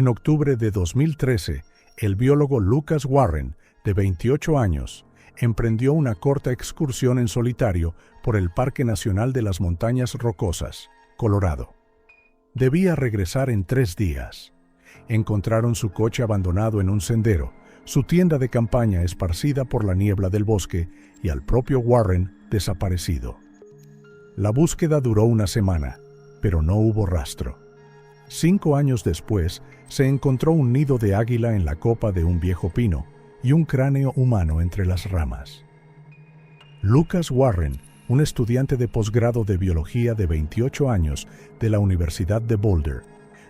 En octubre de 2013, el biólogo Lucas Warren, de 28 años, emprendió una corta excursión en solitario por el Parque Nacional de las Montañas Rocosas, Colorado. Debía regresar en 3 días. Encontraron su coche abandonado en un sendero, su tienda de campaña esparcida por la niebla del bosque y al propio Warren desaparecido. La búsqueda duró una semana, pero no hubo rastro. 5 años después, se encontró un nido de águila en la copa de un viejo pino y un cráneo humano entre las ramas. Lucas Warren, un estudiante de posgrado de biología de 28 años de la Universidad de Boulder,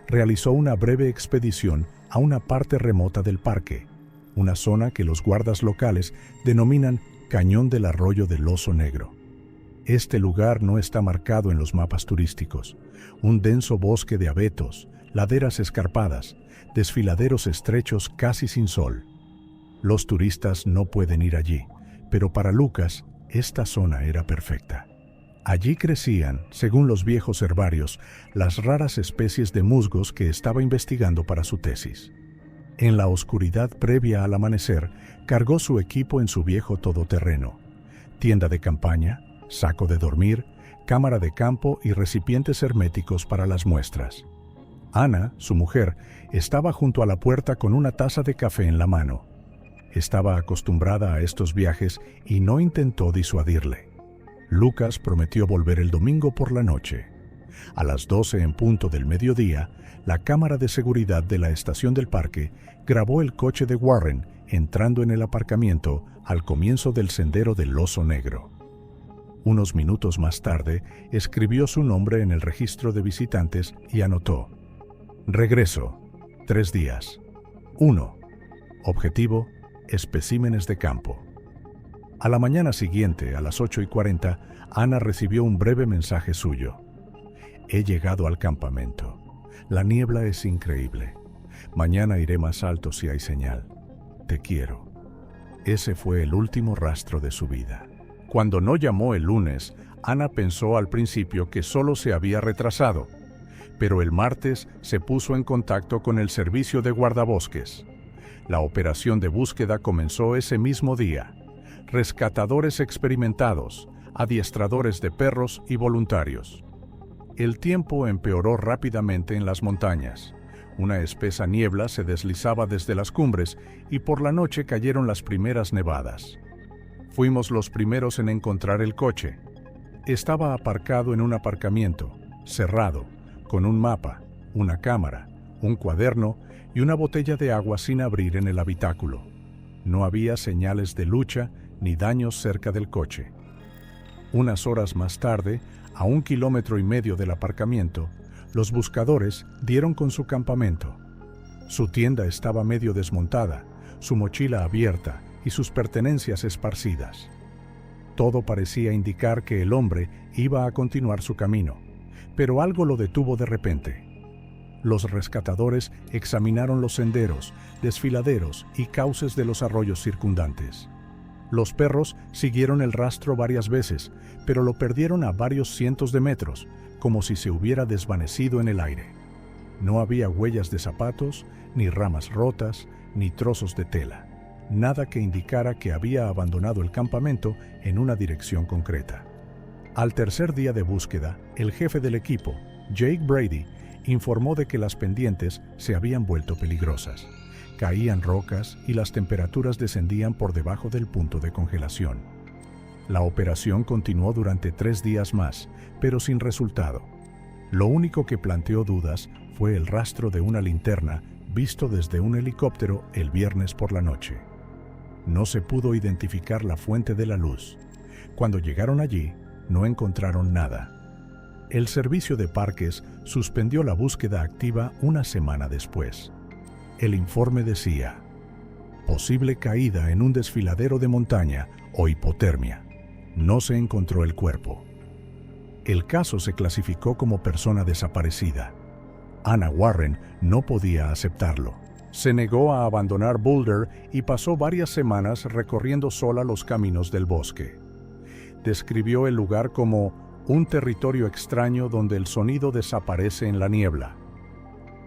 realizó una breve expedición a una parte remota del parque, una zona que los guardas locales denominan Cañón del Arroyo del Oso Negro. Este lugar no está marcado en los mapas turísticos. Un denso bosque de abetos, laderas escarpadas, desfiladeros estrechos casi sin sol. Los turistas no pueden ir allí, pero para Lucas, esta zona era perfecta. Allí crecían, según los viejos herbarios, las raras especies de musgos que estaba investigando para su tesis. En la oscuridad previa al amanecer, cargó su equipo en su viejo todoterreno: tienda de campaña, saco de dormir, cámara de campo y recipientes herméticos para las muestras. Ana, su mujer, estaba junto a la puerta con una taza de café en la mano. Estaba acostumbrada a estos viajes y no intentó disuadirle. Lucas prometió volver el domingo por la noche. A las 12 en punto del mediodía, la cámara de seguridad de la estación del parque grabó el coche de Warren entrando en el aparcamiento al comienzo del sendero del Oso Negro. Unos minutos más tarde, escribió su nombre en el registro de visitantes y anotó: regreso, 3 días. 1. Objetivo, especímenes de campo. A la mañana siguiente, a las 8:40, Ana recibió un breve mensaje suyo: he llegado al campamento. La niebla es increíble. Mañana iré más alto si hay señal. Te quiero. Ese fue el último rastro de su vida. Cuando no llamó el lunes, Ana pensó al principio que solo se había retrasado, pero el martes se puso en contacto con el servicio de guardabosques. La operación de búsqueda comenzó ese mismo día. Rescatadores experimentados, adiestradores de perros y voluntarios. El tiempo empeoró rápidamente en las montañas. Una espesa niebla se deslizaba desde las cumbres y por la noche cayeron las primeras nevadas. Fuimos los primeros en encontrar el coche. Estaba aparcado en un aparcamiento, cerrado, con un mapa, una cámara, un cuaderno y una botella de agua sin abrir en el habitáculo. No había señales de lucha ni daños cerca del coche. Unas horas más tarde, a 1,5 kilómetros del aparcamiento, los buscadores dieron con su campamento. Su tienda estaba medio desmontada, su mochila abierta y sus pertenencias esparcidas. Todo parecía indicar que el hombre iba a continuar su camino, pero algo lo detuvo de repente. Los rescatadores examinaron los senderos, desfiladeros y cauces de los arroyos circundantes. Los perros siguieron el rastro varias veces, pero lo perdieron a varios cientos de metros, como si se hubiera desvanecido en el aire. No había huellas de zapatos, ni ramas rotas, ni trozos de tela. Nada que indicara que había abandonado el campamento en una dirección concreta. Al tercer día de búsqueda, el jefe del equipo, Jake Brady, informó de que las pendientes se habían vuelto peligrosas. Caían rocas y las temperaturas descendían por debajo del punto de congelación. La operación continuó durante 3 días más, pero sin resultado. Lo único que planteó dudas fue el rastro de una linterna visto desde un helicóptero el viernes por la noche. No se pudo identificar la fuente de la luz. Cuando llegaron allí, no encontraron nada. El servicio de parques suspendió la búsqueda activa una semana después. El informe decía: posible caída en un desfiladero de montaña o hipotermia. No se encontró el cuerpo. El caso se clasificó como persona desaparecida. Ana Warren no podía aceptarlo. Se negó a abandonar Boulder y pasó varias semanas recorriendo sola los caminos del bosque. Describió el lugar como un territorio extraño donde el sonido desaparece en la niebla.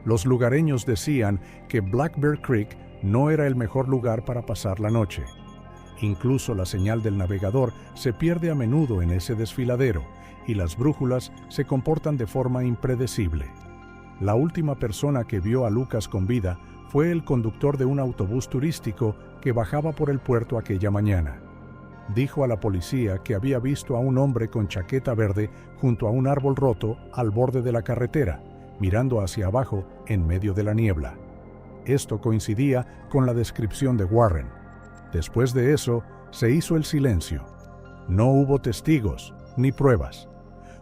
Los lugareños decían que Black Bear Creek no era el mejor lugar para pasar la noche. Incluso la señal del navegador se pierde a menudo en ese desfiladero y las brújulas se comportan de forma impredecible. La última persona que vio a Lucas con vida fue el conductor de un autobús turístico que bajaba por el puerto aquella mañana. Dijo a la policía que había visto a un hombre con chaqueta verde junto a un árbol roto al borde de la carretera, mirando hacia abajo en medio de la niebla. Esto coincidía con la descripción de Warren. Después de eso, se hizo el silencio. No hubo testigos ni pruebas.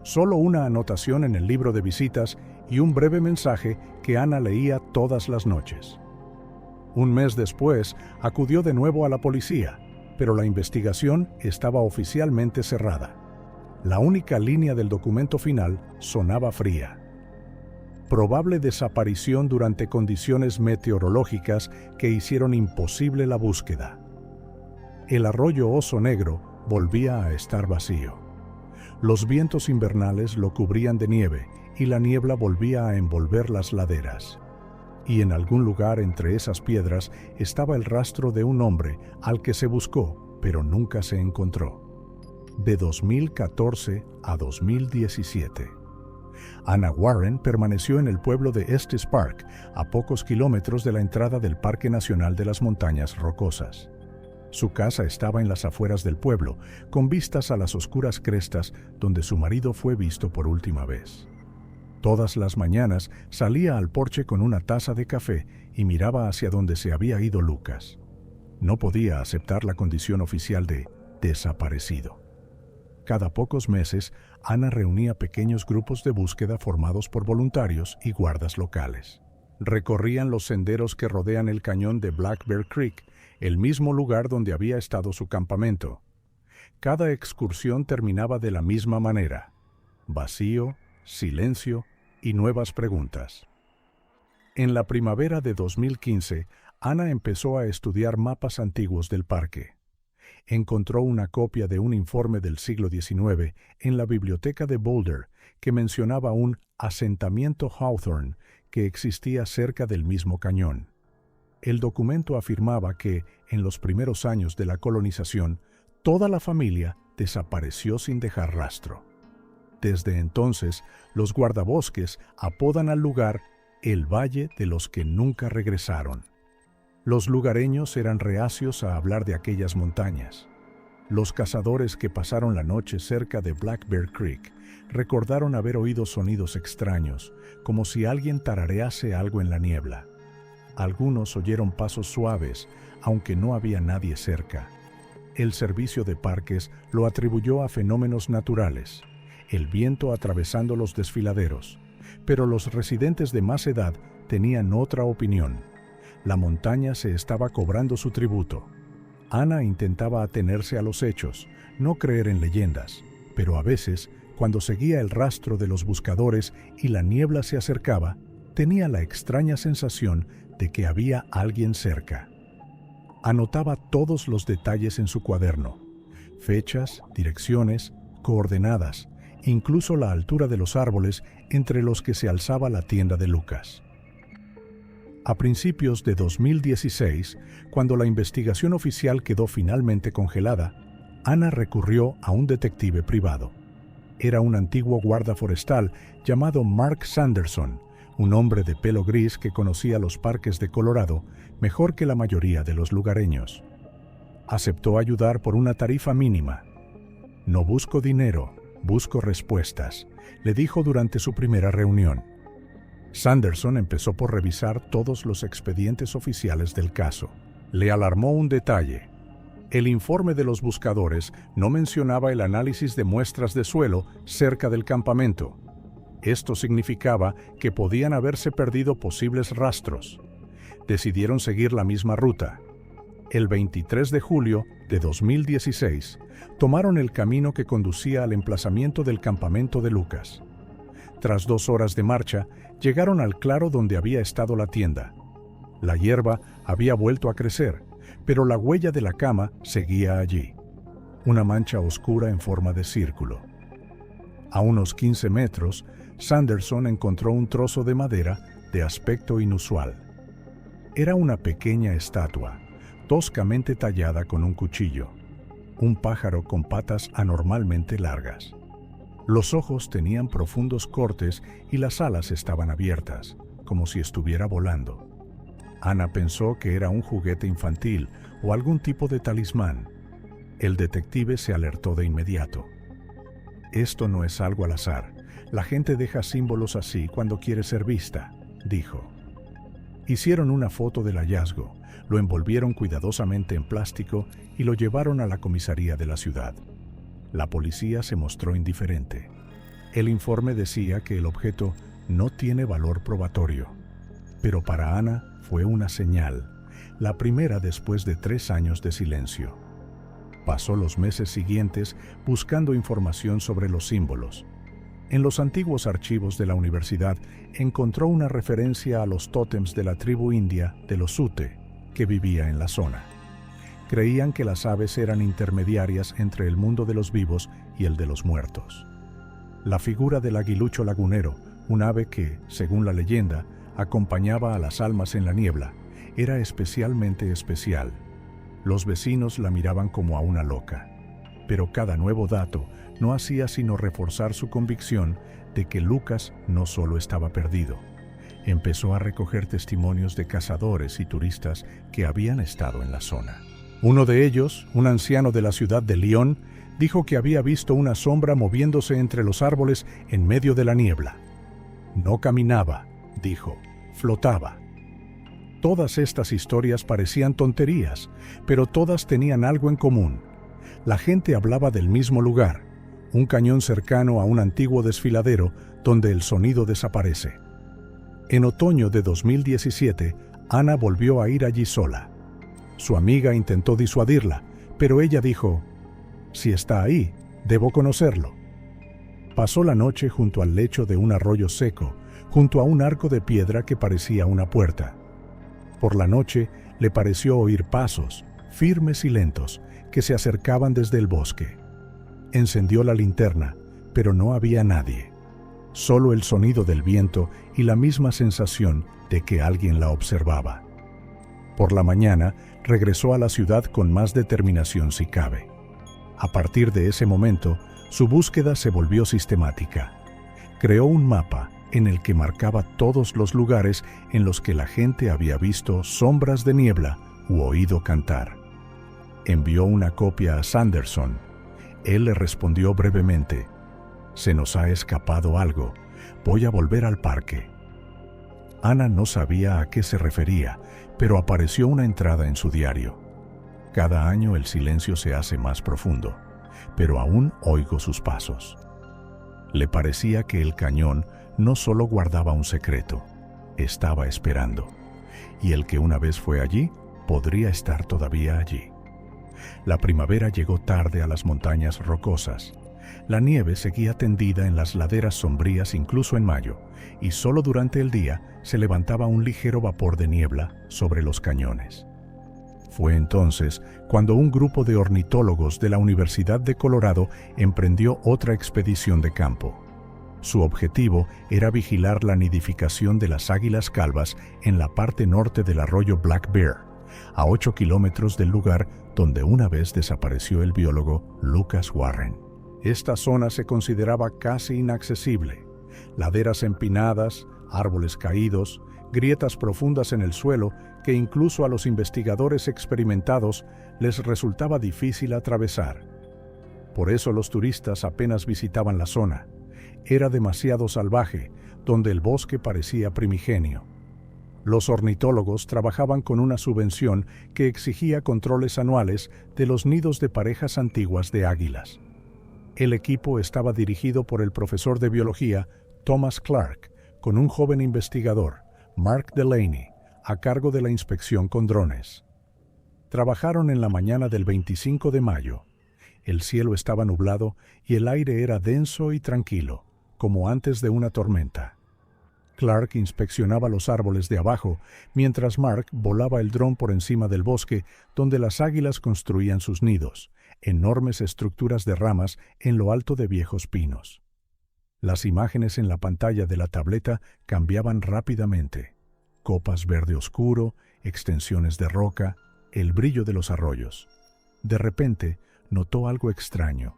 Solo una anotación en el libro de visitas y un breve mensaje que Ana leía todas las noches. Un mes después, acudió de nuevo a la policía, pero la investigación estaba oficialmente cerrada. La única línea del documento final sonaba fría. Probable desaparición durante condiciones meteorológicas que hicieron imposible la búsqueda. El arroyo Oso Negro volvía a estar vacío. Los vientos invernales lo cubrían de nieve y la niebla volvía a envolver las laderas. Y en algún lugar entre esas piedras estaba el rastro de un hombre al que se buscó, pero nunca se encontró. De 2014 a 2017. Ana Warren permaneció en el pueblo de Estes Park, a pocos kilómetros de la entrada del Parque Nacional de las Montañas Rocosas. Su casa estaba en las afueras del pueblo, con vistas a las oscuras crestas donde su marido fue visto por última vez. Todas las mañanas salía al porche con una taza de café y miraba hacia donde se había ido Lucas. No podía aceptar la condición oficial de desaparecido. Cada pocos meses, Ana reunía pequeños grupos de búsqueda formados por voluntarios y guardas locales. Recorrían los senderos que rodean el cañón de Black Bear Creek, el mismo lugar donde había estado su campamento. Cada excursión terminaba de la misma manera: vacío, silencio y nuevas preguntas. En la primavera de 2015, Ana empezó a estudiar mapas antiguos del parque. Encontró una copia de un informe del siglo XIX en la biblioteca de Boulder que mencionaba un asentamiento Hawthorne que existía cerca del mismo cañón. El documento afirmaba que, en los primeros años de la colonización, toda la familia desapareció sin dejar rastro. Desde entonces, los guardabosques apodan al lugar el Valle de los que nunca regresaron. Los lugareños eran reacios a hablar de aquellas montañas. Los cazadores que pasaron la noche cerca de Black Bear Creek recordaron haber oído sonidos extraños, como si alguien tararease algo en la niebla. Algunos oyeron pasos suaves, aunque no había nadie cerca. El servicio de parques lo atribuyó a fenómenos naturales, el viento atravesando los desfiladeros, pero los residentes de más edad tenían otra opinión. La montaña se estaba cobrando su tributo. Ana intentaba atenerse a los hechos, no creer en leyendas, pero a veces, cuando seguía el rastro de los buscadores y la niebla se acercaba, tenía la extraña sensación de que había alguien cerca. Anotaba todos los detalles en su cuaderno: fechas, direcciones, coordenadas, incluso la altura de los árboles entre los que se alzaba la tienda de Lucas. A principios de 2016, cuando la investigación oficial quedó finalmente congelada, Ana recurrió a un detective privado. Era un antiguo guarda forestal llamado Mark Sanderson, un hombre de pelo gris que conocía los parques de Colorado mejor que la mayoría de los lugareños. Aceptó ayudar por una tarifa mínima. «No busco dinero, busco respuestas», le dijo durante su primera reunión. Sanderson empezó por revisar todos los expedientes oficiales del caso. Le alarmó un detalle. El informe de los buscadores no mencionaba el análisis de muestras de suelo cerca del campamento. Esto significaba que podían haberse perdido posibles rastros. Decidieron seguir la misma ruta. El 23 de julio de 2016, tomaron el camino que conducía al emplazamiento del campamento de Lucas. Tras 2 horas de marcha, llegaron al claro donde había estado la tienda. La hierba había vuelto a crecer, pero la huella de la cama seguía allí, una mancha oscura en forma de círculo. A unos 15 metros, Sanderson encontró un trozo de madera de aspecto inusual. Era una pequeña estatua, toscamente tallada con un cuchillo, un pájaro con patas anormalmente largas. Los ojos tenían profundos cortes y las alas estaban abiertas, como si estuviera volando. Ana pensó que era un juguete infantil o algún tipo de talismán. El detective se alertó de inmediato. «Esto no es algo al azar. La gente deja símbolos así cuando quiere ser vista», dijo. Hicieron una foto del hallazgo, lo envolvieron cuidadosamente en plástico y lo llevaron a la comisaría de la ciudad. La policía se mostró indiferente. El informe decía que el objeto no tiene valor probatorio. Pero para Ana fue una señal, la primera después de 3 años de silencio. Pasó los meses siguientes buscando información sobre los símbolos. En los antiguos archivos de la universidad encontró una referencia a los tótems de la tribu india de los Ute, que vivía en la zona. Creían que las aves eran intermediarias entre el mundo de los vivos y el de los muertos. La figura del aguilucho lagunero, un ave que, según la leyenda, acompañaba a las almas en la niebla, era especialmente especial. Los vecinos la miraban como a una loca. Pero cada nuevo dato no hacía sino reforzar su convicción de que Lucas no solo estaba perdido. Empezó a recoger testimonios de cazadores y turistas que habían estado en la zona. Uno de ellos, un anciano de la ciudad de Lyon, dijo que había visto una sombra moviéndose entre los árboles en medio de la niebla. No caminaba, dijo, flotaba. Todas estas historias parecían tonterías, pero todas tenían algo en común. La gente hablaba del mismo lugar, un cañón cercano a un antiguo desfiladero donde el sonido desaparece. En otoño de 2017, Ana volvió a ir allí sola. Su amiga intentó disuadirla, pero ella dijo: «Si está ahí, debo conocerlo». Pasó la noche junto al lecho de un arroyo seco, junto a un arco de piedra que parecía una puerta. Por la noche le pareció oír pasos, firmes y lentos, que se acercaban desde el bosque. Encendió la linterna, pero no había nadie. Solo el sonido del viento y la misma sensación de que alguien la observaba. Por la mañana regresó a la ciudad con más determinación si cabe. A partir de ese momento, su búsqueda se volvió sistemática. Creó un mapa en el que marcaba todos los lugares en los que la gente había visto sombras de niebla u oído cantar. Envió una copia a Sanderson. Él le respondió brevemente: «Se nos ha escapado algo. Voy a volver al parque». Ana no sabía a qué se refería, pero apareció una entrada en su diario. Cada año el silencio se hace más profundo, pero aún oigo sus pasos. Le parecía que el cañón no solo guardaba un secreto, estaba esperando, y el que una vez fue allí podría estar todavía allí. La primavera llegó tarde a las montañas rocosas. La nieve seguía tendida en las laderas sombrías incluso en mayo, y solo durante el día se levantaba un ligero vapor de niebla sobre los cañones. Fue entonces cuando un grupo de ornitólogos de la Universidad de Colorado emprendió otra expedición de campo. Su objetivo era vigilar la nidificación de las águilas calvas en la parte norte del arroyo Black Bear, a 8 kilómetros del lugar donde una vez desapareció el biólogo Lucas Warren. Esta zona se consideraba casi inaccesible. Laderas empinadas, árboles caídos, grietas profundas en el suelo que incluso a los investigadores experimentados les resultaba difícil atravesar. Por eso los turistas apenas visitaban la zona. Era demasiado salvaje, donde el bosque parecía primigenio. Los ornitólogos trabajaban con una subvención que exigía controles anuales de los nidos de parejas antiguas de águilas. El equipo estaba dirigido por el profesor de biología Thomas Clark, con un joven investigador, Mark Delaney, a cargo de la inspección con drones. Trabajaron en la mañana del 25 de mayo. El cielo estaba nublado y el aire era denso y tranquilo, como antes de una tormenta. Clark inspeccionaba los árboles de abajo, mientras Mark volaba el dron por encima del bosque donde las águilas construían sus nidos, enormes estructuras de ramas en lo alto de viejos pinos. Las imágenes en la pantalla de la tableta cambiaban rápidamente. Copas verde oscuro, extensiones de roca, el brillo de los arroyos. De repente, notó algo extraño.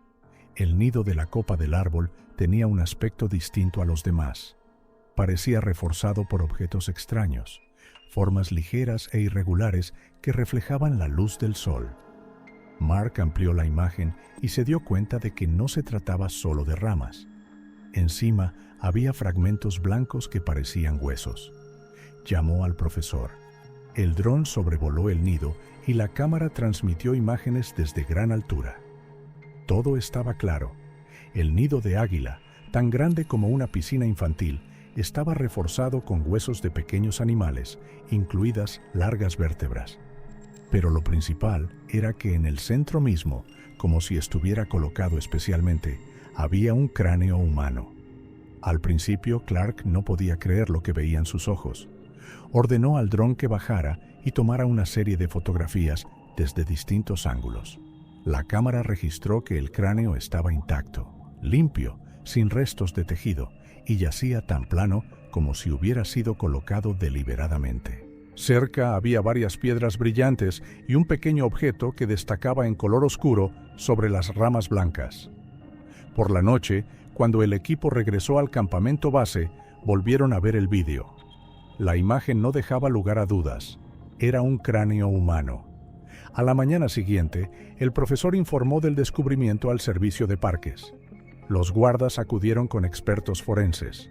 El nido de la copa del árbol tenía un aspecto distinto a los demás. Parecía reforzado por objetos extraños, formas ligeras e irregulares que reflejaban la luz del sol. Mark amplió la imagen y se dio cuenta de que no se trataba solo de ramas. Encima había fragmentos blancos que parecían huesos. Llamó al profesor. El dron sobrevoló el nido y la cámara transmitió imágenes desde gran altura. Todo estaba claro. El nido de águila, tan grande como una piscina infantil, estaba reforzado con huesos de pequeños animales, incluidas largas vértebras. Pero lo principal era que en el centro mismo, como si estuviera colocado especialmente, había un cráneo humano. Al principio, Clark no podía creer lo que veían sus ojos. Ordenó al dron que bajara y tomara una serie de fotografías desde distintos ángulos. La cámara registró que el cráneo estaba intacto, limpio, sin restos de tejido, y yacía tan plano como si hubiera sido colocado deliberadamente. Cerca había varias piedras brillantes y un pequeño objeto que destacaba en color oscuro sobre las ramas blancas. Por la noche, cuando el equipo regresó al campamento base, volvieron a ver el vídeo. La imagen no dejaba lugar a dudas. Era un cráneo humano. A la mañana siguiente, el profesor informó del descubrimiento al servicio de parques. Los guardas acudieron con expertos forenses.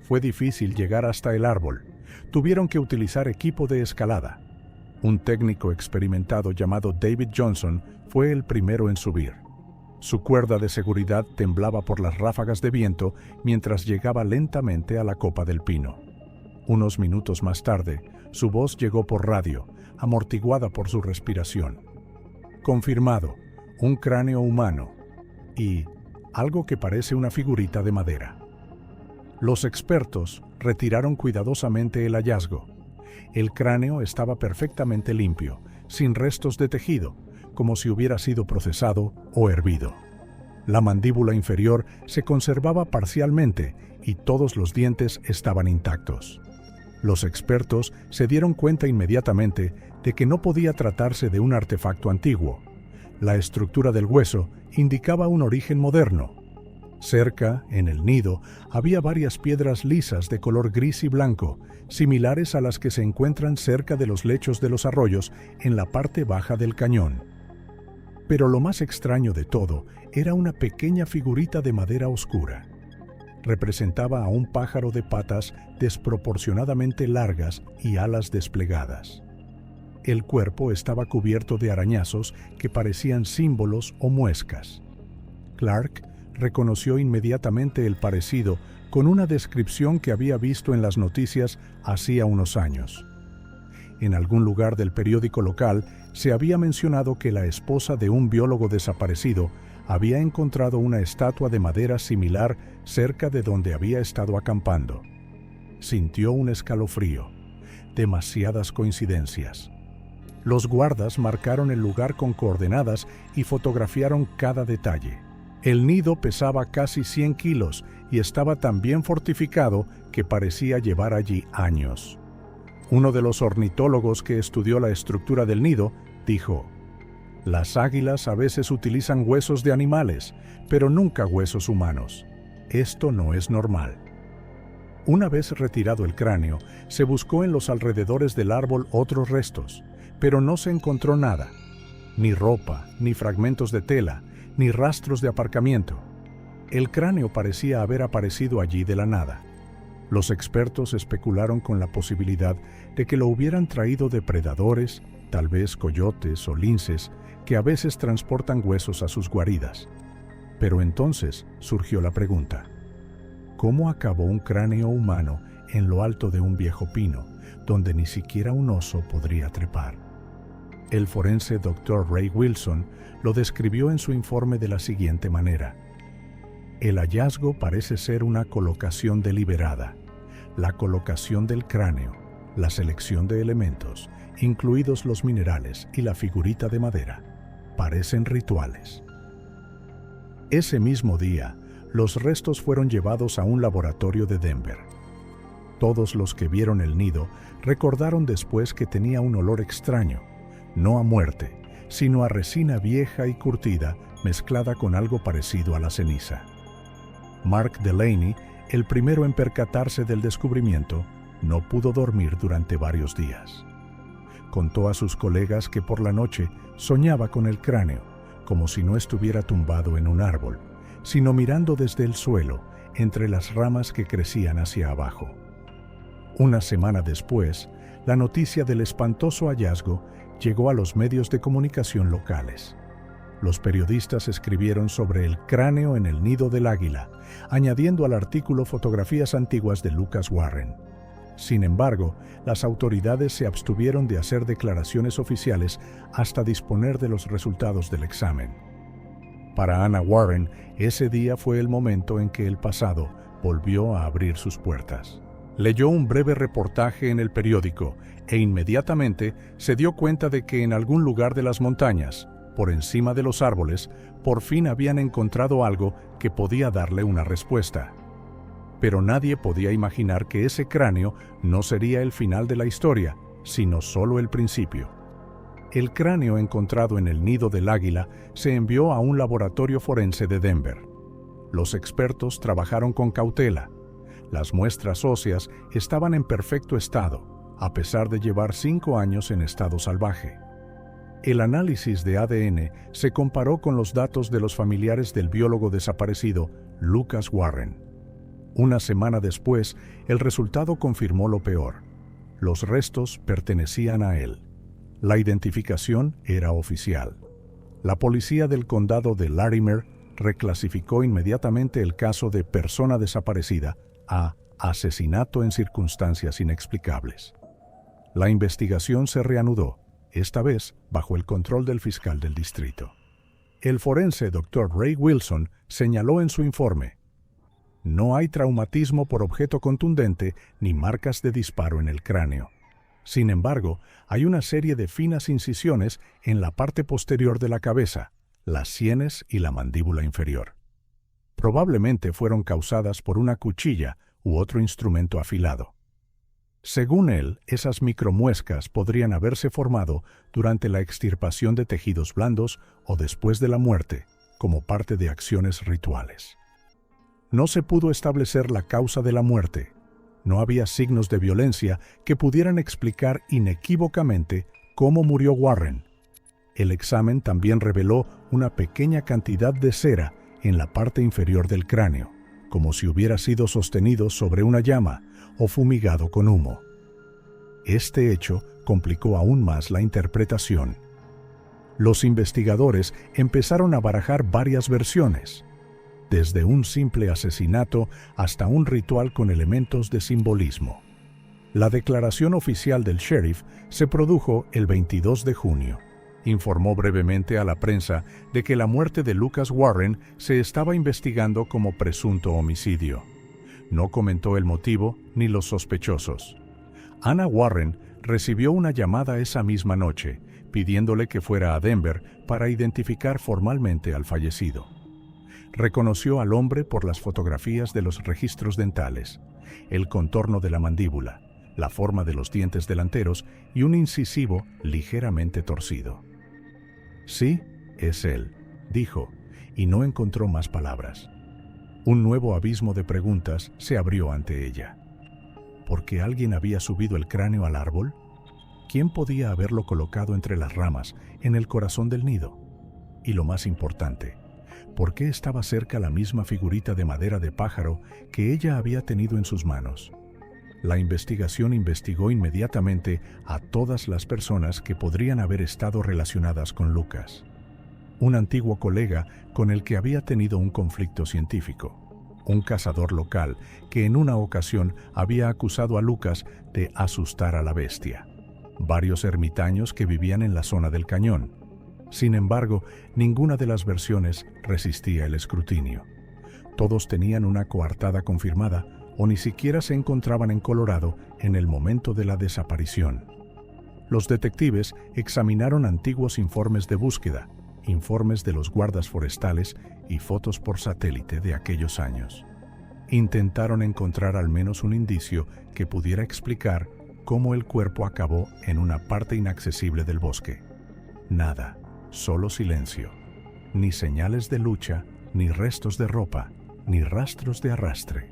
Fue difícil llegar hasta el árbol. Tuvieron que utilizar equipo de escalada. Un técnico experimentado llamado David Johnson fue el primero en subir. Su cuerda de seguridad temblaba por las ráfagas de viento mientras llegaba lentamente a la copa del pino. Unos minutos más tarde, su voz llegó por radio, amortiguada por su respiración. Confirmado, un cráneo humano y algo que parece una figurita de madera. Los expertos retiraron cuidadosamente el hallazgo. El cráneo estaba perfectamente limpio, sin restos de tejido, como si hubiera sido procesado o hervido. La mandíbula inferior se conservaba parcialmente y todos los dientes estaban intactos. Los expertos se dieron cuenta inmediatamente de que no podía tratarse de un artefacto antiguo. La estructura del hueso indicaba un origen moderno. Cerca, en el nido, había varias piedras lisas de color gris y blanco, similares a las que se encuentran cerca de los lechos de los arroyos en la parte baja del cañón. Pero lo más extraño de todo era una pequeña figurita de madera oscura. Representaba a un pájaro de patas desproporcionadamente largas y alas desplegadas. El cuerpo estaba cubierto de arañazos que parecían símbolos o muescas. Clark reconoció inmediatamente el parecido con una descripción que había visto en las noticias hacía unos años. En algún lugar del periódico local se había mencionado que la esposa de un biólogo desaparecido había encontrado una estatua de madera similar cerca de donde había estado acampando. Sintió un escalofrío. Demasiadas coincidencias. Los guardas marcaron el lugar con coordenadas y fotografiaron cada detalle. El nido pesaba casi 100 kilos y estaba tan bien fortificado que parecía llevar allí años. Uno de los ornitólogos que estudió la estructura del nido dijo: «Las águilas a veces utilizan huesos de animales, pero nunca huesos humanos. Esto no es normal». Una vez retirado el cráneo, se buscó en los alrededores del árbol otros restos, pero no se encontró nada. Ni ropa, ni fragmentos de tela, ni rastros de aparcamiento. El cráneo parecía haber aparecido allí de la nada. Los expertos especularon con la posibilidad de que lo hubieran traído depredadores, tal vez coyotes o linces, que a veces transportan huesos a sus guaridas. Pero entonces surgió la pregunta: ¿cómo acabó un cráneo humano en lo alto de un viejo pino, donde ni siquiera un oso podría trepar? El forense Dr. Ray Wilson lo describió en su informe de la siguiente manera: el hallazgo parece ser una colocación deliberada. La colocación del cráneo, la selección de elementos, incluidos los minerales y la figurita de madera, parecen rituales. Ese mismo día, los restos fueron llevados a un laboratorio de Denver. Todos los que vieron el nido recordaron después que tenía un olor extraño, no a muerte, sino a resina vieja y curtida mezclada con algo parecido a la ceniza. Mark Delaney, el primero en percatarse del descubrimiento, no pudo dormir durante varios días. Contó a sus colegas que por la noche soñaba con el cráneo, como si no estuviera tumbado en un árbol, sino mirando desde el suelo, entre las ramas que crecían hacia abajo. Una semana después, la noticia del espantoso hallazgo llegó a los medios de comunicación locales. Los periodistas escribieron sobre el cráneo en el nido del águila, añadiendo al artículo fotografías antiguas de Lucas Warren. Sin embargo, las autoridades se abstuvieron de hacer declaraciones oficiales hasta disponer de los resultados del examen. Para Anna Warren, ese día fue el momento en que el pasado volvió a abrir sus puertas. Leyó un breve reportaje en el periódico e inmediatamente se dio cuenta de que en algún lugar de las montañas, por encima de los árboles, por fin habían encontrado algo que podía darle una respuesta. Pero nadie podía imaginar que ese cráneo no sería el final de la historia, sino solo el principio. El cráneo encontrado en el nido del águila se envió a un laboratorio forense de Denver. Los expertos trabajaron con cautela. Las muestras óseas estaban en perfecto estado, a pesar de llevar 5 años en estado salvaje. El análisis de ADN se comparó con los datos de los familiares del biólogo desaparecido, Lucas Warren. Una semana después, el resultado confirmó lo peor. Los restos pertenecían a él. La identificación era oficial. La policía del condado de Larimer reclasificó inmediatamente el caso de persona desaparecida a asesinato en circunstancias inexplicables. La investigación se reanudó, esta vez bajo el control del fiscal del distrito. El forense Dr. Ray Wilson señaló en su informe: no hay traumatismo por objeto contundente ni marcas de disparo en el cráneo. Sin embargo, hay una serie de finas incisiones en la parte posterior de la cabeza, las sienes y la mandíbula inferior. Probablemente fueron causadas por una cuchilla u otro instrumento afilado. Según él, esas micromuescas podrían haberse formado durante la extirpación de tejidos blandos o después de la muerte, como parte de acciones rituales. No se pudo establecer la causa de la muerte. No había signos de violencia que pudieran explicar inequívocamente cómo murió Warren. El examen también reveló una pequeña cantidad de cera en la parte inferior del cráneo, como si hubiera sido sostenido sobre una llama o fumigado con humo. Este hecho complicó aún más la interpretación. Los investigadores empezaron a barajar varias versiones, desde un simple asesinato hasta un ritual con elementos de simbolismo. La declaración oficial del sheriff se produjo el 22 de junio. Informó brevemente a la prensa de que la muerte de Lucas Warren se estaba investigando como presunto homicidio. No comentó el motivo ni los sospechosos. Anna Warren recibió una llamada esa misma noche, pidiéndole que fuera a Denver para identificar formalmente al fallecido. Reconoció al hombre por las fotografías de los registros dentales, el contorno de la mandíbula, la forma de los dientes delanteros y un incisivo ligeramente torcido. Sí, es él, dijo, y no encontró más palabras. Un nuevo abismo de preguntas se abrió ante ella. ¿Por qué alguien había subido el cráneo al árbol? ¿Quién podía haberlo colocado entre las ramas, en el corazón del nido? Y lo más importante, ¿por qué estaba cerca la misma figurita de madera de pájaro que ella había tenido en sus manos? La investigación investigó inmediatamente a todas las personas que podrían haber estado relacionadas con Lucas. Un antiguo colega con el que había tenido un conflicto científico. Un cazador local que en una ocasión había acusado a Lucas de asustar a la bestia. Varios ermitaños que vivían en la zona del cañón. Sin embargo, ninguna de las versiones resistía el escrutinio. Todos tenían una coartada confirmada o ni siquiera se encontraban en Colorado en el momento de la desaparición. Los detectives examinaron antiguos informes de búsqueda informes de los guardas forestales y fotos por satélite de aquellos años. Intentaron encontrar al menos un indicio que pudiera explicar cómo el cuerpo acabó en una parte inaccesible del bosque. Nada, solo silencio. Ni señales de lucha, ni restos de ropa, ni rastros de arrastre.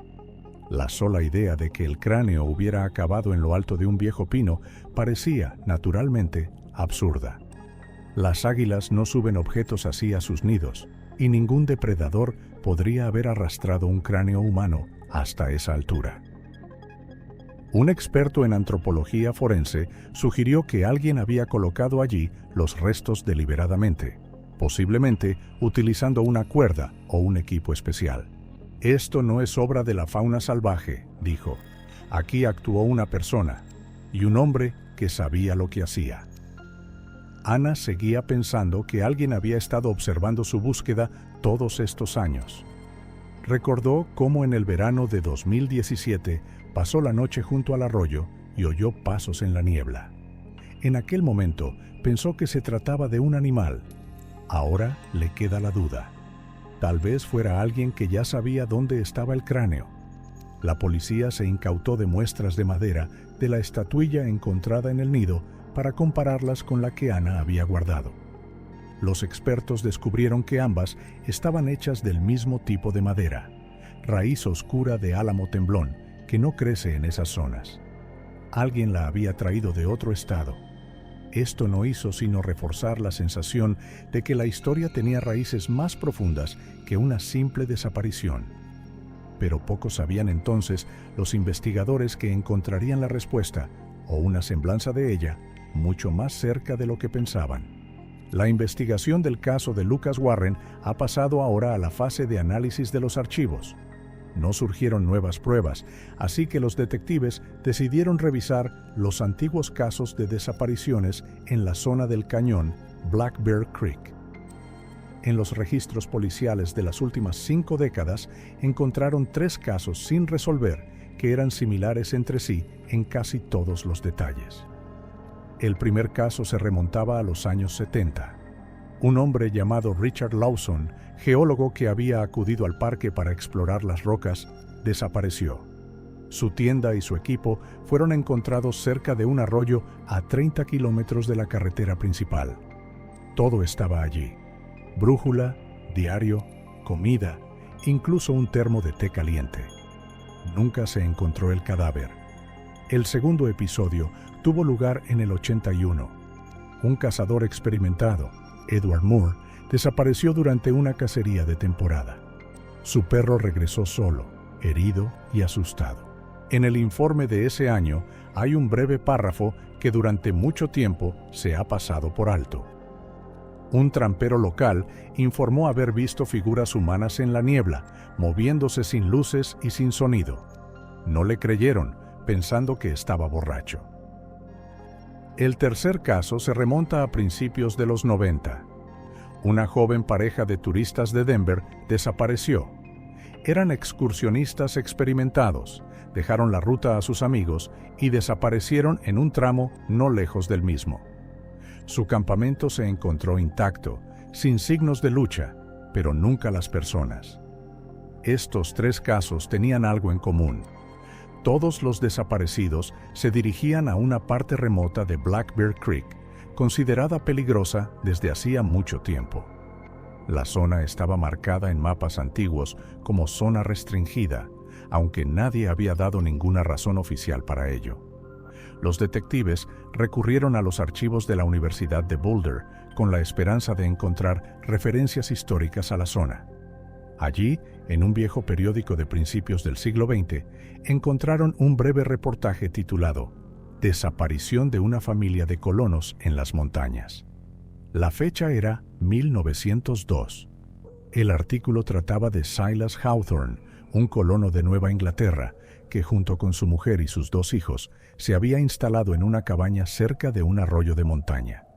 La sola idea de que el cráneo hubiera acabado en lo alto de un viejo pino parecía, naturalmente, absurda. Las águilas no suben objetos así a sus nidos, y ningún depredador podría haber arrastrado un cráneo humano hasta esa altura. Un experto en antropología forense sugirió que alguien había colocado allí los restos deliberadamente, posiblemente utilizando una cuerda o un equipo especial. «Esto no es obra de la fauna salvaje», dijo. «Aquí actuó una persona, y un hombre que sabía lo que hacía». Ana seguía pensando que alguien había estado observando su búsqueda todos estos años. Recordó cómo en el verano de 2017 pasó la noche junto al arroyo y oyó pasos en la niebla. En aquel momento pensó que se trataba de un animal. Ahora le queda la duda. Tal vez fuera alguien que ya sabía dónde estaba el cráneo. La policía se incautó de muestras de madera de la estatuilla encontrada en el nido para compararlas con la que Ana había guardado. Los expertos descubrieron que ambas estaban hechas del mismo tipo de madera, raíz oscura de álamo temblón, que no crece en esas zonas. Alguien la había traído de otro estado. Esto no hizo sino reforzar la sensación de que la historia tenía raíces más profundas que una simple desaparición. Pero poco sabían entonces los investigadores que encontrarían la respuesta, o una semblanza de ella, mucho más cerca de lo que pensaban. La investigación del caso de Lucas Warren ha pasado ahora a la fase de análisis de los archivos. No surgieron nuevas pruebas, así que los detectives decidieron revisar los antiguos casos de desapariciones en la zona del cañón Black Bear Creek. En los registros policiales de las últimas 5 décadas encontraron 3 casos sin resolver que eran similares entre sí en casi todos los detalles. El primer caso se remontaba a los años 70. Un hombre llamado Richard Lawson, geólogo que había acudido al parque para explorar las rocas, desapareció. Su tienda y su equipo fueron encontrados cerca de un arroyo a 30 kilómetros de la carretera principal. Todo estaba allí: brújula, diario, comida, incluso un termo de té caliente. Nunca se encontró el cadáver. El segundo episodio tuvo lugar en el 81. Un cazador experimentado, Edward Moore, desapareció durante una cacería de temporada. Su perro regresó solo, herido y asustado. En el informe de ese año hay un breve párrafo que durante mucho tiempo se ha pasado por alto. Un trampero local informó haber visto figuras humanas en la niebla, moviéndose sin luces y sin sonido. No le creyeron, pensando que estaba borracho. El tercer caso se remonta a principios de los 90. Una joven pareja de turistas de Denver desapareció. Eran excursionistas experimentados, dejaron la ruta a sus amigos y desaparecieron en un tramo no lejos del mismo. Su campamento se encontró intacto, sin signos de lucha, pero nunca las personas. Estos 3 casos tenían algo en común. Todos los desaparecidos se dirigían a una parte remota de Black Bear Creek, considerada peligrosa desde hacía mucho tiempo. La zona estaba marcada en mapas antiguos como zona restringida, aunque nadie había dado ninguna razón oficial para ello. Los detectives recurrieron a los archivos de la Universidad de Boulder con la esperanza de encontrar referencias históricas a la zona. Allí, en un viejo periódico de principios del siglo XX, encontraron un breve reportaje titulado «Desaparición de una familia de colonos en las montañas». La fecha era 1902. El artículo trataba de Silas Hawthorne, un colono de Nueva Inglaterra, que junto con su mujer y sus 2 hijos se había instalado en una cabaña cerca de un arroyo de montaña.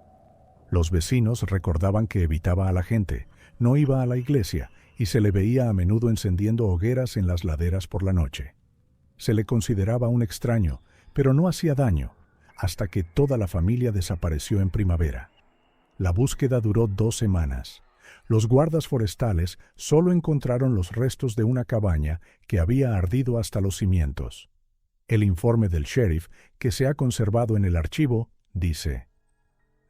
Los vecinos recordaban que evitaba a la gente, no iba a la iglesia y se le veía a menudo encendiendo hogueras en las laderas por la noche. Se le consideraba un extraño, pero no hacía daño, hasta que toda la familia desapareció en primavera. La búsqueda duró 2 semanas. Los guardas forestales solo encontraron los restos de una cabaña que había ardido hasta los cimientos. El informe del sheriff, que se ha conservado en el archivo, dice: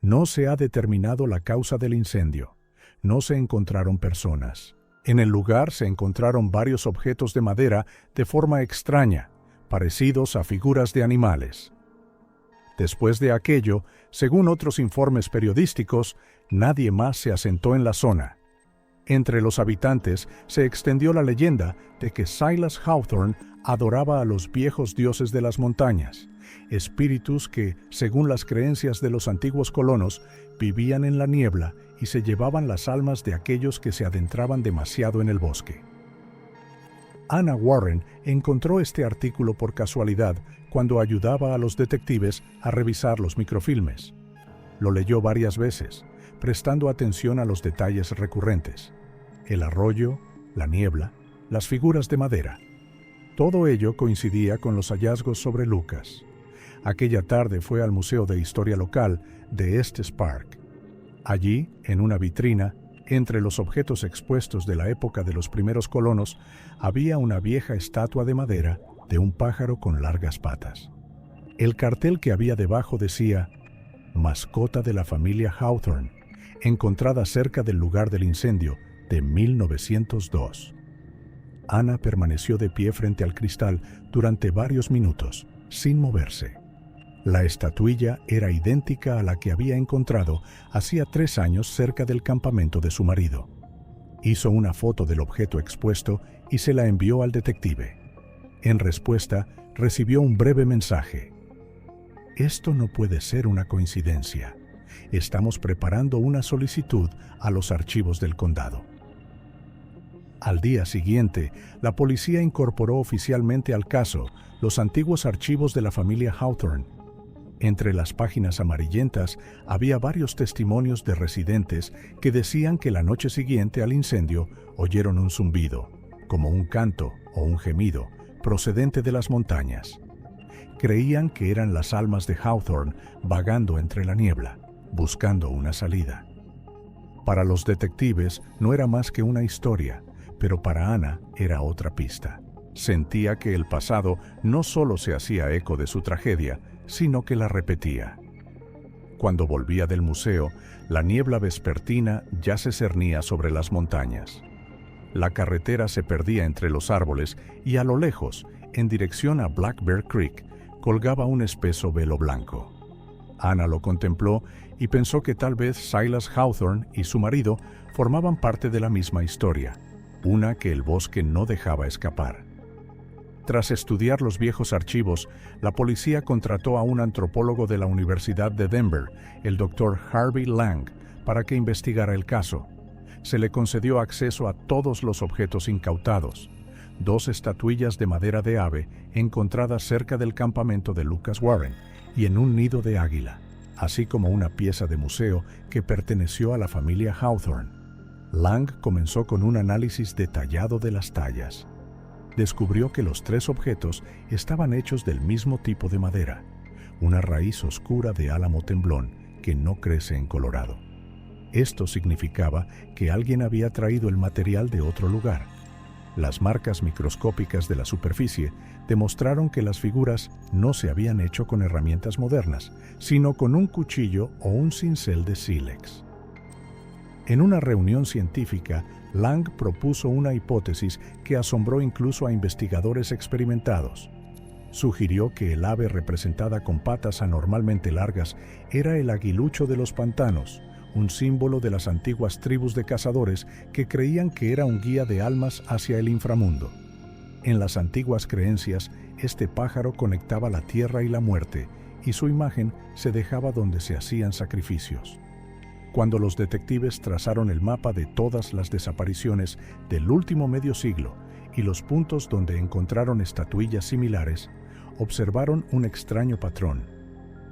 no se ha determinado la causa del incendio. No se encontraron personas. En el lugar se encontraron varios objetos de madera de forma extraña, parecidos a figuras de animales. Después de aquello, según otros informes periodísticos, nadie más se asentó en la zona. Entre los habitantes se extendió la leyenda de que Silas Hawthorne adoraba a los viejos dioses de las montañas, espíritus que, según las creencias de los antiguos colonos, vivían en la niebla y se llevaban las almas de aquellos que se adentraban demasiado en el bosque. Anna Warren encontró este artículo por casualidad cuando ayudaba a los detectives a revisar los microfilmes. Lo leyó varias veces, prestando atención a los detalles recurrentes: el arroyo, la niebla, las figuras de madera. Todo ello coincidía con los hallazgos sobre Lucas. Aquella tarde fue al Museo de Historia Local de Estes Park. Allí, en una vitrina, entre los objetos expuestos de la época de los primeros colonos, había una vieja estatua de madera de un pájaro con largas patas. El cartel que había debajo decía: mascota de la familia Hawthorne, encontrada cerca del lugar del incendio de 1902. Anna permaneció de pie frente al cristal durante varios minutos, sin moverse. La estatuilla era idéntica a la que había encontrado hacía 3 años cerca del campamento de su marido. Hizo una foto del objeto expuesto y se la envió al detective. En respuesta, recibió un breve mensaje: esto no puede ser una coincidencia. Estamos preparando una solicitud a los archivos del condado. Al día siguiente, la policía incorporó oficialmente al caso los antiguos archivos de la familia Hawthorne. Entre las páginas amarillentas había varios testimonios de residentes que decían que la noche siguiente al incendio oyeron un zumbido, como un canto o un gemido, procedente de las montañas. Creían que eran las almas de Hawthorne vagando entre la niebla, buscando una salida. Para los detectives no era más que una historia, pero para Anna era otra pista. Sentía que el pasado no solo se hacía eco de su tragedia, sino que la repetía. Cuando volvía del museo, la niebla vespertina ya se cernía sobre las montañas. La carretera se perdía entre los árboles y a lo lejos, en dirección a Black Bear Creek, colgaba un espeso velo blanco. Anna lo contempló y pensó que tal vez Silas Hawthorne y su marido formaban parte de la misma historia, una que el bosque no dejaba escapar. Tras estudiar los viejos archivos, la policía contrató a un antropólogo de la Universidad de Denver, el Dr. Harvey Lang, para que investigara el caso. Se le concedió acceso a todos los objetos incautados: 2 estatuillas de madera de ave encontradas cerca del campamento de Lucas Warren y en un nido de águila, así como una pieza de museo que perteneció a la familia Hawthorne. Lang comenzó con un análisis detallado de las tallas. Descubrió que los 3 objetos estaban hechos del mismo tipo de madera, una raíz oscura de álamo temblón que no crece en Colorado. Esto significaba que alguien había traído el material de otro lugar. Las marcas microscópicas de la superficie demostraron que las figuras no se habían hecho con herramientas modernas, sino con un cuchillo o un cincel de sílex. En una reunión científica, Lang propuso una hipótesis que asombró incluso a investigadores experimentados. Sugirió que el ave representada con patas anormalmente largas era el aguilucho de los pantanos, un símbolo de las antiguas tribus de cazadores que creían que era un guía de almas hacia el inframundo. En las antiguas creencias, este pájaro conectaba la tierra y la muerte, y su imagen se dejaba donde se hacían sacrificios. Cuando los detectives trazaron el mapa de todas las desapariciones del último medio siglo y los puntos donde encontraron estatuillas similares, observaron un extraño patrón.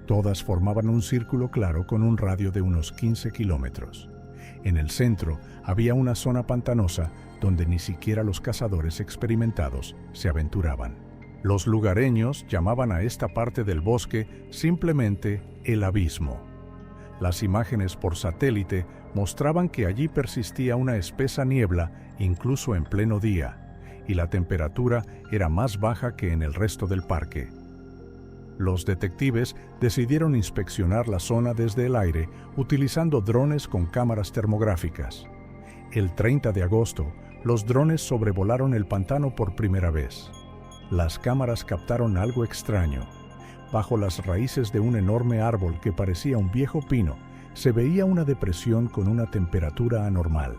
Todas formaban un círculo claro con un radio de unos 15 kilómetros. En el centro había una zona pantanosa donde ni siquiera los cazadores experimentados se aventuraban. Los lugareños llamaban a esta parte del bosque simplemente el abismo. Las imágenes por satélite mostraban que allí persistía una espesa niebla incluso en pleno día, y la temperatura era más baja que en el resto del parque. Los detectives decidieron inspeccionar la zona desde el aire utilizando drones con cámaras termográficas. El 30 de agosto, los drones sobrevolaron el pantano por primera vez. Las cámaras captaron algo extraño. Bajo las raíces de un enorme árbol que parecía un viejo pino, se veía una depresión con una temperatura anormal.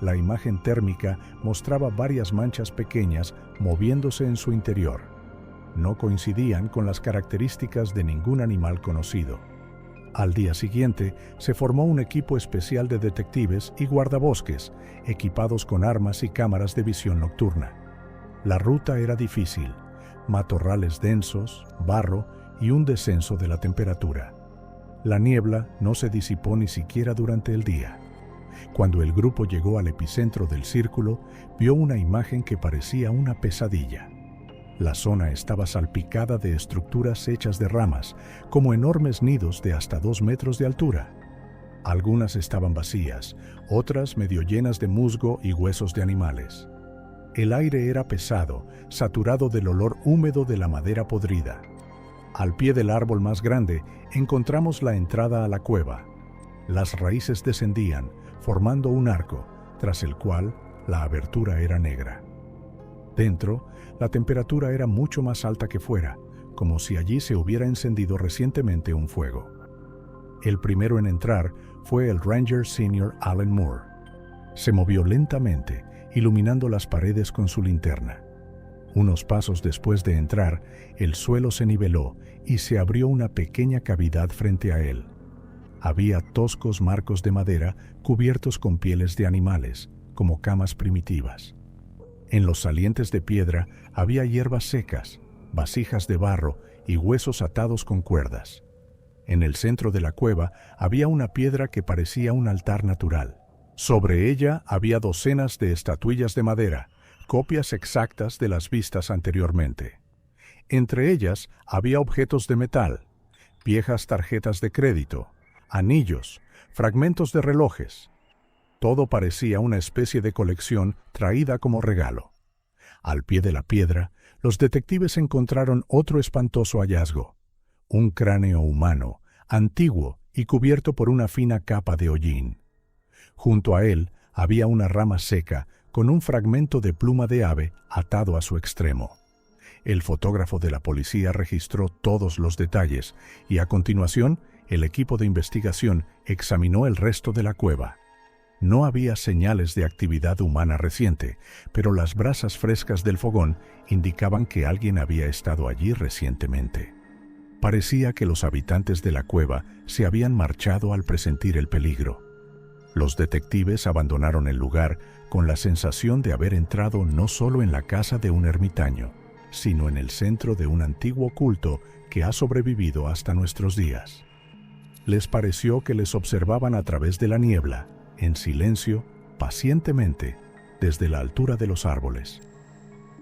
La imagen térmica mostraba varias manchas pequeñas moviéndose en su interior. No coincidían con las características de ningún animal conocido. Al día siguiente, se formó un equipo especial de detectives y guardabosques, equipados con armas y cámaras de visión nocturna. La ruta era difícil, matorrales densos, barro y un descenso de la temperatura. La niebla no se disipó ni siquiera durante el día. Cuando el grupo llegó al epicentro del círculo, vio una imagen que parecía una pesadilla. La zona estaba salpicada de estructuras hechas de ramas, como enormes nidos de hasta 2 metros de altura. Algunas estaban vacías, otras medio llenas de musgo y huesos de animales. El aire era pesado, saturado del olor húmedo de la madera podrida. Al pie del árbol más grande encontramos la entrada a la cueva. Las raíces descendían, formando un arco, tras el cual la abertura era negra. Dentro, la temperatura era mucho más alta que fuera, como si allí se hubiera encendido recientemente un fuego. El primero en entrar fue el Ranger Senior Alan Moore. Se movió lentamente, iluminando las paredes con su linterna. Unos pasos después de entrar, el suelo se niveló y se abrió una pequeña cavidad frente a él. Había toscos marcos de madera cubiertos con pieles de animales, como camas primitivas. En los salientes de piedra había hierbas secas, vasijas de barro y huesos atados con cuerdas. En el centro de la cueva había una piedra que parecía un altar natural. Sobre ella había docenas de estatuillas de madera, copias exactas de las vistas anteriormente. Entre ellas había objetos de metal, viejas tarjetas de crédito, anillos, fragmentos de relojes. Todo parecía una especie de colección traída como regalo. Al pie de la piedra, los detectives encontraron otro espantoso hallazgo: un cráneo humano, antiguo y cubierto por una fina capa de hollín. Junto a él había una rama seca con un fragmento de pluma de ave atado a su extremo. El fotógrafo de la policía registró todos los detalles y a continuación el equipo de investigación examinó el resto de la cueva. No había señales de actividad humana reciente, pero las brasas frescas del fogón indicaban que alguien había estado allí recientemente. Parecía que los habitantes de la cueva se habían marchado al presentir el peligro. Los detectives abandonaron el lugar con la sensación de haber entrado no solo en la casa de un ermitaño, sino en el centro de un antiguo culto que ha sobrevivido hasta nuestros días. Les pareció que les observaban a través de la niebla, en silencio, pacientemente, desde la altura de los árboles.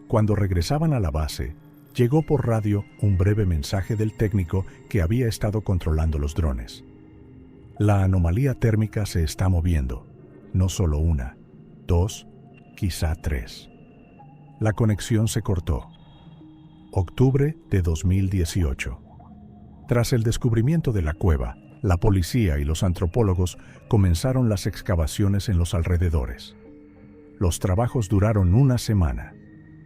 Cuando regresaban a la base, llegó por radio un breve mensaje del técnico que había estado controlando los drones. La anomalía térmica se está moviendo, no solo una, 2, quizá 3. La conexión se cortó. Octubre de 2018. Tras el descubrimiento de la cueva, la policía y los antropólogos comenzaron las excavaciones en los alrededores. Los trabajos duraron una semana.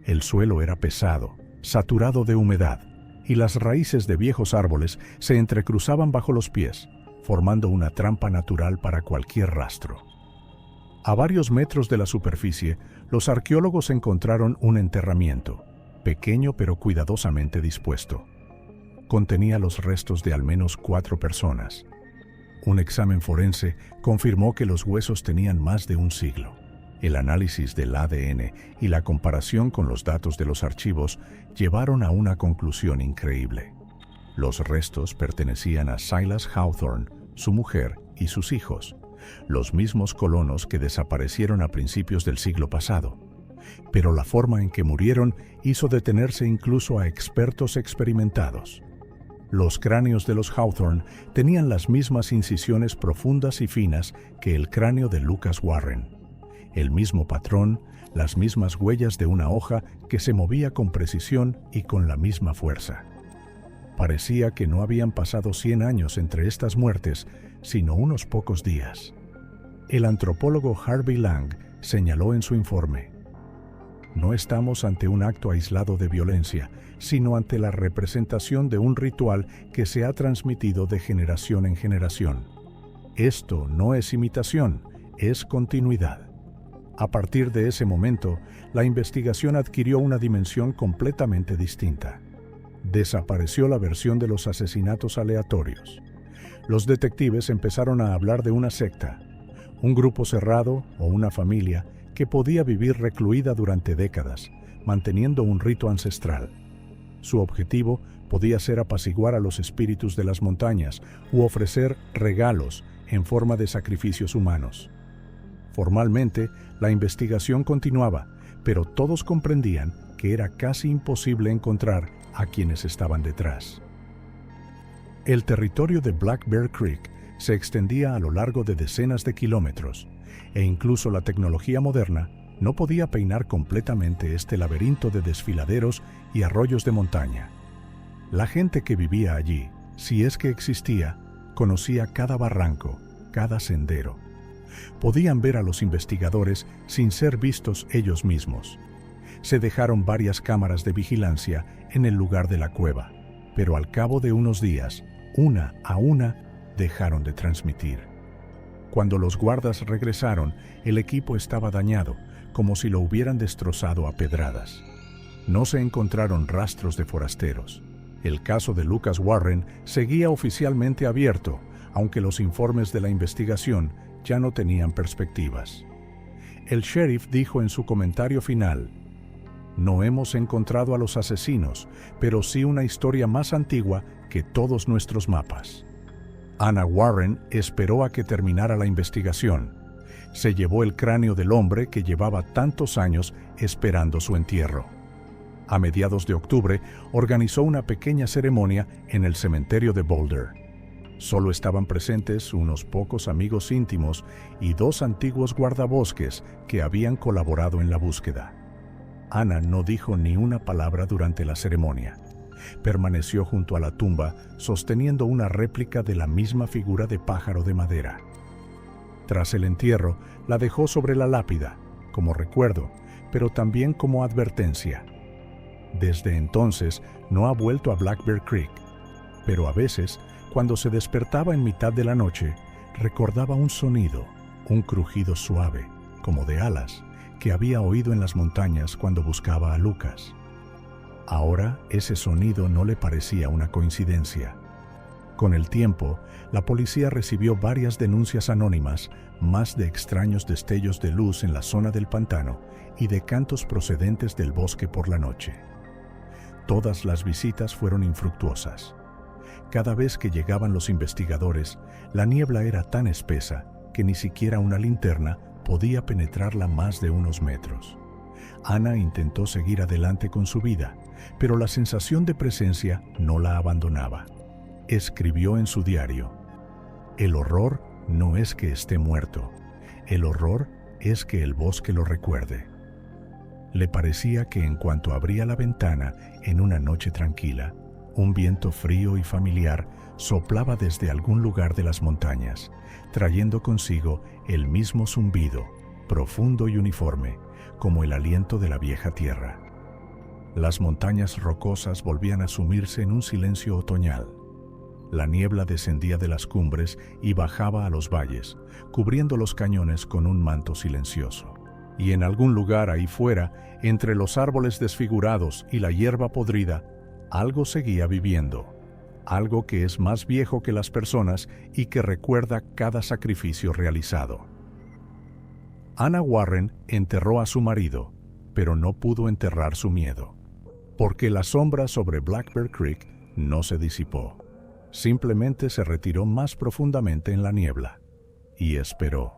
El suelo era pesado, saturado de humedad, y las raíces de viejos árboles se entrecruzaban bajo los pies, formando una trampa natural para cualquier rastro. A varios metros de la superficie, los arqueólogos encontraron un enterramiento, pequeño pero cuidadosamente dispuesto. Contenía los restos de al menos 4 personas. Un examen forense confirmó que los huesos tenían más de un siglo. El análisis del ADN y la comparación con los datos de los archivos llevaron a una conclusión increíble. Los restos pertenecían a Silas Hawthorne, su mujer y sus hijos, los mismos colonos que desaparecieron a principios del siglo pasado. Pero la forma en que murieron hizo detenerse incluso a expertos experimentados. Los cráneos de los Hawthorne tenían las mismas incisiones profundas y finas que el cráneo de Lucas Warren. El mismo patrón, las mismas huellas de una hoja que se movía con precisión y con la misma fuerza. Parecía que no habían pasado 100 años entre estas muertes, sino unos pocos días. El antropólogo Harvey Lang señaló en su informe: no estamos ante un acto aislado de violencia, sino ante la representación de un ritual que se ha transmitido de generación en generación. Esto no es imitación, es continuidad. A partir de ese momento, la investigación adquirió una dimensión completamente distinta. Desapareció la versión de los asesinatos aleatorios. Los detectives empezaron a hablar de una secta, un grupo cerrado o una familia que podía vivir recluida durante décadas, manteniendo un rito ancestral. Su objetivo podía ser apaciguar a los espíritus de las montañas u ofrecer regalos en forma de sacrificios humanos. Formalmente, la investigación continuaba, pero todos comprendían que era casi imposible encontrar a quienes estaban detrás. El territorio de Black Bear Creek se extendía a lo largo de decenas de kilómetros, e incluso la tecnología moderna no podía peinar completamente este laberinto de desfiladeros y arroyos de montaña. La gente que vivía allí, si es que existía, conocía cada barranco, cada sendero. Podían ver a los investigadores sin ser vistos ellos mismos. Se dejaron varias cámaras de vigilancia en el lugar de la cueva, pero al cabo de unos días, una a una, dejaron de transmitir. Cuando los guardas regresaron, el equipo estaba dañado, como si lo hubieran destrozado a pedradas. No se encontraron rastros de forasteros. El caso de Lucas Warren seguía oficialmente abierto, aunque los informes de la investigación ya no tenían perspectivas. El sheriff dijo en su comentario final: no hemos encontrado a los asesinos, pero sí una historia más antigua que todos nuestros mapas. Anna Warren esperó a que terminara la investigación. Se llevó el cráneo del hombre que llevaba tantos años esperando su entierro. A mediados de octubre, organizó una pequeña ceremonia en el cementerio de Boulder. Solo estaban presentes unos pocos amigos íntimos y 2 antiguos guardabosques que habían colaborado en la búsqueda. Anna no dijo ni una palabra durante la ceremonia. Permaneció junto a la tumba, sosteniendo una réplica de la misma figura de pájaro de madera. Tras el entierro, la dejó sobre la lápida, como recuerdo, pero también como advertencia. Desde entonces no ha vuelto a Black Bear Creek, pero a veces, cuando se despertaba en mitad de la noche, recordaba un sonido, un crujido suave, como de alas, que había oído en las montañas cuando buscaba a Lucas. Ahora ese sonido no le parecía una coincidencia. Con el tiempo, la policía recibió varias denuncias anónimas, más de extraños destellos de luz en la zona del pantano y de cantos procedentes del bosque por la noche. Todas las visitas fueron infructuosas. Cada vez que llegaban los investigadores, la niebla era tan espesa que ni siquiera una linterna podía penetrarla más de unos metros. Anna intentó seguir adelante con su vida, pero la sensación de presencia no la abandonaba. Escribió en su diario: el horror no es que esté muerto, el horror es que el bosque lo recuerde. Le parecía que en cuanto abría la ventana en una noche tranquila, un viento frío y familiar soplaba desde algún lugar de las montañas, trayendo consigo el mismo zumbido, profundo y uniforme, como el aliento de la vieja tierra. Las montañas rocosas volvían a sumirse en un silencio otoñal. La niebla descendía de las cumbres y bajaba a los valles, cubriendo los cañones con un manto silencioso. Y en algún lugar ahí fuera, entre los árboles desfigurados y la hierba podrida, algo seguía viviendo, algo que es más viejo que las personas y que recuerda cada sacrificio realizado. Anna Warren enterró a su marido, pero no pudo enterrar su miedo, porque la sombra sobre Black Bear Creek no se disipó. Simplemente se retiró más profundamente en la niebla y esperó.